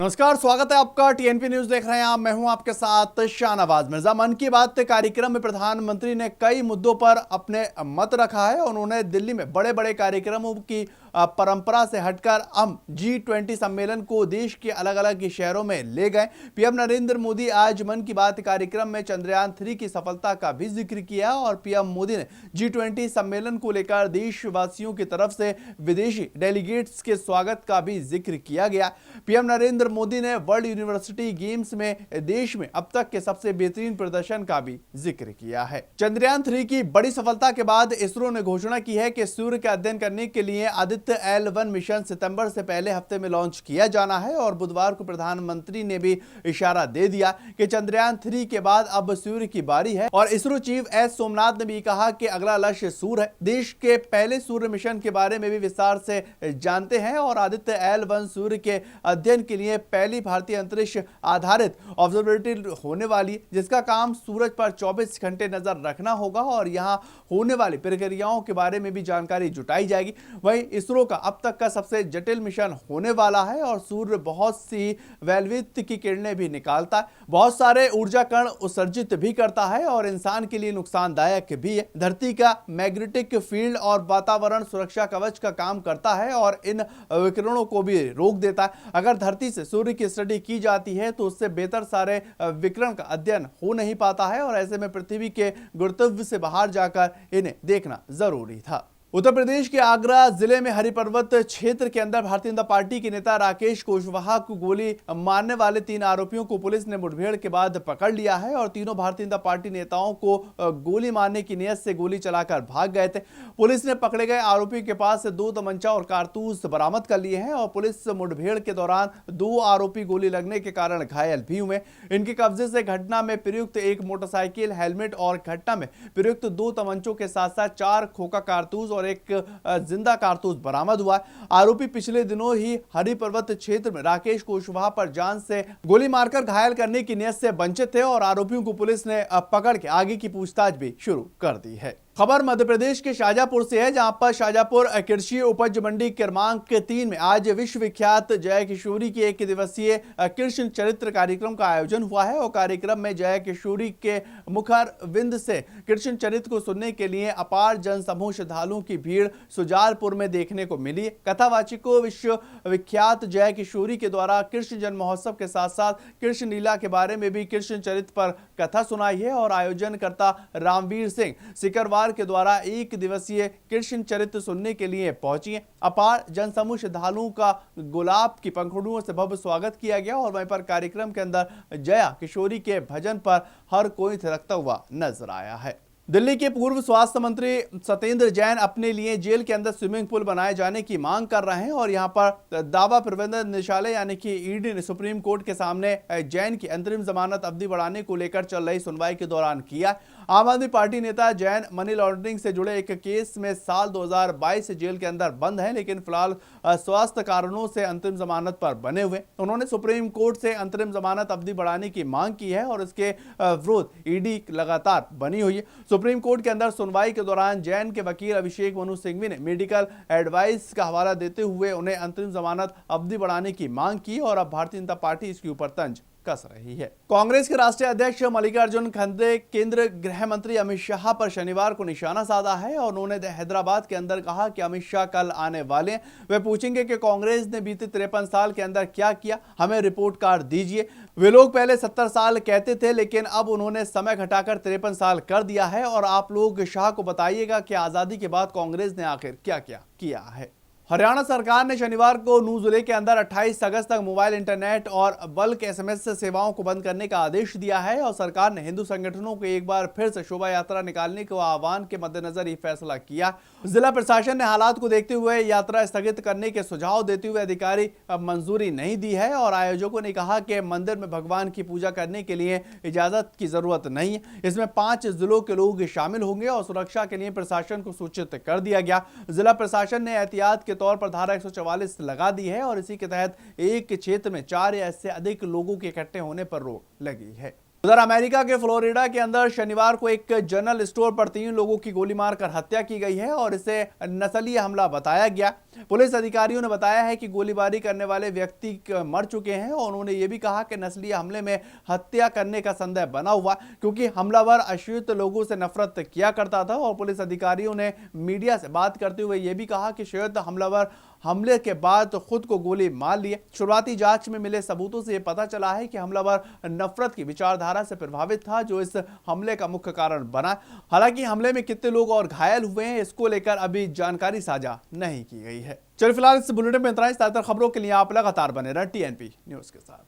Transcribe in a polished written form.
नमस्कार, स्वागत है आपका। टीएनपी न्यूज देख रहे हैं आप। मैं हूं आपके साथ शाहनवाज मिर्जा। मन की बात कार्यक्रम में प्रधानमंत्री ने कई मुद्दों पर अपने मत रखा है। उन्होंने दिल्ली में बड़े बड़े कार्यक्रमों की परंपरा से हटकर हम G20 सम्मेलन को देश के अलग अलग शहरों में ले गए। पीएम नरेंद्र मोदी आज मन की बात कार्यक्रम में चंद्रयान 3 की सफलता का भी जिक्र किया और पीएम मोदी ने G20 सम्मेलन को लेकर देशवासियों की तरफ से विदेशी डेलीगेट्स के स्वागत का भी जिक्र किया गया। पीएम नरेंद्र मोदी ने वर्ल्ड यूनिवर्सिटी गेम्स में देश में अब तक के सबसे बेहतरीन प्रदर्शन का भी जिक्र किया है। चंद्रयान 3 की बड़ी सफलता के बाद इसरो ने घोषणा की है कि सूर्य का अध्ययन करने के लिए आदित्य L1 मिशन सितंबर से पहले हफ्ते में लॉन्च किया जाना है। और बुधवार को प्रधानमंत्री ने भी इशारा दे दिया कि चंद्रयान 3 के बाद अब सूर्य की बारी है। और इसरो चीफ एस सोमनाथ ने भी कहा कि अगला लक्ष्य सूर्य है। देश के पहले सूर्य मिशन के बारे में भी विस्तार से जानते हैं और आदित्य L1 सूर्य के अध्ययन के लिए पहली भारतीय अंतरिक्ष आधारित ऑब्जर्वेटरी होने वाली, जिसका काम सूरज पर 24 घंटे नजर रखना होगा और यहां होने वाली प्रक्रियाओं के बारे में भी जानकारी जुटाई जाएगी। वहीं इसरो का अब तक का सबसे जटिल मिशन होने वाला है और सूर्य बहुत सी वैल्वित की किरणें भी निकालता है, बहुत सारे ऊर्जा कण उत्सर्जित भी करता है और इंसान के लिए नुकसानदायक भी है। धरती का मैग्नेटिक फील्ड और वातावरण सुरक्षा कवच का काम करता है और इन विकिरणों को भी रोक देता है। अगर धरती से सूर्य की स्टडी की जाती है तो उससे बेहतर सारे विकिरण का अध्ययन हो नहीं पाता है और ऐसे में पृथ्वी के गुरुत्व से बाहर जाकर इन्हें देखना जरूरी था। उत्तर प्रदेश के आगरा जिले में हरि पर्वत क्षेत्र के अंदर भारतीय जनता पार्टी के नेता राकेश कुशवाहा को गोली मारने वाले 3 आरोपियों को पुलिस ने मुठभेड़ के बाद पकड़ लिया है और तीनों भारतीय जनता पार्टी नेताओं को गोली मारने की नीयत से गोली चलाकर भाग गए थे। पुलिस ने पकड़े गए आरोपियों के पास से 2 तमंचा और कारतूस बरामद कर लिए हैं और पुलिस मुठभेड़ के दौरान 2 आरोपी गोली लगने के कारण घायल भी हुए। इनके कब्जे से घटना में प्रयुक्त एक मोटरसाइकिल, हेलमेट और घटना में प्रयुक्त 2 तमंचों के साथ साथ 4 खोखा कारतूस और एक जिंदा कारतूस बरामद हुआ। आरोपी पिछले दिनों ही हरि पर्वत क्षेत्र में राकेश कुशवाहा पर जान से गोली मारकर घायल करने की नीयत से वंचित थे और आरोपियों को पुलिस ने पकड़ के आगे की पूछताछ भी शुरू कर दी है। खबर मध्य प्रदेश के शाजापुर से है, जहां पर शाजापुर कृषि उपज मंडी क्रमांक 3 में आज विश्व विख्यात जया किशोरी की 1 दिवसीय कृष्ण चरित्र कार्यक्रम का आयोजन हुआ है और कार्यक्रम में जया किशोरी के मुखर विंद से कृष्ण चरित्र को सुनने के लिए अपार जन समूह श्रद्धालुओं की भीड़ सुजालपुर में देखने को मिली। कथावाचक को विश्व विख्यात जया किशोरी के द्वारा कृष्ण जन्म महोत्सव के साथ साथ कृष्ण लीला के बारे में भी कृष्ण चरित्र पर कथा सुनाई है और आयोजनकर्ता रामवीर सिंह सिकरवार के द्वारा 1 दिवसीय कृष्ण चरित्र सुनने के लिए पहुंची है। अपार जनसमूह श्रद्धालुओं का गुलाब की पंखुड़ियों से भव्य स्वागत किया गया और वहीं पर कार्यक्रम के अंदर जया किशोरी के भजन पर हर कोई थिरकता हुआ नजर आया है। दिल्ली के पूर्व स्वास्थ्य मंत्री सत्येंद्र जैन अपने लिए जेल के अंदर स्विमिंग पूल बनाए जाने की मांग कर रहे हैं और यहां पर दावा प्रबंधन निदेशालय यानी कि ईडी ने सुप्रीम कोर्ट के सामने जैन की अंतरिम जमानत अवधि बढ़ाने को लेकर चल रही सुनवाई के दौरान किया। आम आदमी पार्टी नेता जैन मनी लॉन्ड्रिंग से जुड़े एक केस में साल 2022 से जेल के अंदर बंद है, लेकिन फिलहाल स्वास्थ्य कारणों से अंतरिम जमानत पर बने हुए। उन्होंने सुप्रीम कोर्ट से अंतरिम जमानत अवधि बढ़ाने की मांग की है और इसके विरोध ईडी लगातार बनी हुई है। सुप्रीम कोर्ट के अंदर सुनवाई के दौरान जैन के वकील अभिषेक मनु सिंघवी ने मेडिकल एडवाइस का हवाला देते हुए उन्हें अंतरिम जमानत अवधि बढ़ाने की मांग की और अब भारतीय जनता पार्टी इसके ऊपर तंज कस रही है। कांग्रेस के राष्ट्रीय अध्यक्ष मल्लिकार्जुन खड़गे केंद्रीय गृह मंत्री अमित शाह पर शनिवार को निशाना साधा है और उन्होंने हैदराबाद के अंदर कहा कि अमित शाह कल आने वाले हैं। वे पूछेंगे कि कांग्रेस ने बीते 53 साल के अंदर क्या किया, हमें रिपोर्ट कार्ड दीजिए। वे लोग पहले 70 साल कहते थे, लेकिन अब उन्होंने समय घटाकर 53 साल कर दिया है और आप लोग शाह को बताइएगा कि आजादी के बाद कांग्रेस ने आखिर क्या क्या किया है। हरियाणा सरकार ने शनिवार को नूह जिले के अंदर 28 अगस्त तक मोबाइल इंटरनेट और बल्क एसएमएस सेवाओं को बंद करने का आदेश दिया है और सरकार ने हिंदू संगठनों को एक बार फिर से शोभा यात्रा निकालने के आह्वान के मद्देनजर ये फैसला किया। जिला प्रशासन ने हालात को देखते हुए यात्रा स्थगित करने के सुझाव देते हुए अधिकारी मंजूरी नहीं दी है और आयोजकों ने कहा कि मंदिर में भगवान की पूजा करने के लिए इजाजत की जरूरत नहीं है। इसमें 5 जिलों के लोग शामिल होंगे और सुरक्षा के लिए प्रशासन को सूचित कर दिया गया। जिला प्रशासन ने एहतियात के तौर पर धारा 144 लगा दी है और इसी के तहत एक क्षेत्र में 4 या इससे अधिक लोगों के इकट्ठे होने पर रोक लगी है। उधर अमेरिका के फ्लोरिडा के अंदर शनिवार को एक जनरल स्टोर पर 3 लोगों की गोली मारकर हत्या की गई है और इसे नस्लीय हमला बताया गया। पुलिस अधिकारियों ने बताया है कि गोलीबारी करने वाले व्यक्ति मर चुके हैं और उन्होंने ये भी कहा कि नस्लीय हमले में हत्या करने का संदेह बना हुआ क्योंकि हमलावर अशिक्षित लोगों से नफरत किया करता था। और पुलिस अधिकारियों ने मीडिया से बात करते हुए यह भी कहा कि शायद हमलावर हमले के बाद खुद को गोली मार लिए। शुरुआती जांच में मिले सबूतों से यह पता चला है कि हमलावर नफरत की विचारधारा से प्रभावित था, जो इस हमले का मुख्य कारण बना। हालांकि हमले में कितने लोग और घायल हुए हैं, इसको लेकर अभी जानकारी साझा नहीं की गई है। चलिए फिलहाल इस बुलेटिन में इतना ही। ज्यादातर खबरों के लिए आप लगातार बने रहें टीएनपी न्यूज के साथ।